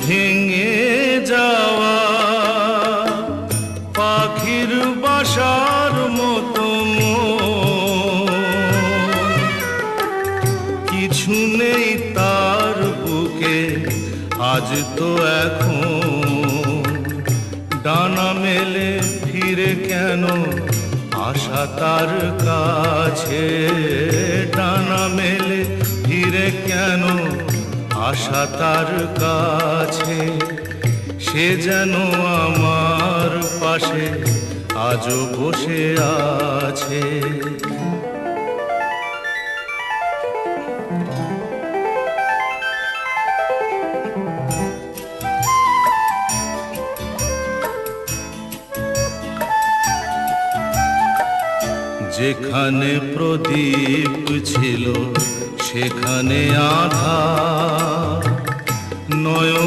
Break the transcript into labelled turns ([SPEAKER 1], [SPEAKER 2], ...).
[SPEAKER 1] ভেঙে যাওয়া পাখির বাসার মতো মন, কিছু নেই তার বুকে আজ তো এখন। ডানা মেলে ফিরে কেন আশা তার কাছে, ডানা মেলে ফিরে কেন আশা তার কাছে। সে যেন আমার পাশে আজও বসে আছে। যেখানে প্রদীপ ছিল সেখানে আধার, নয়ন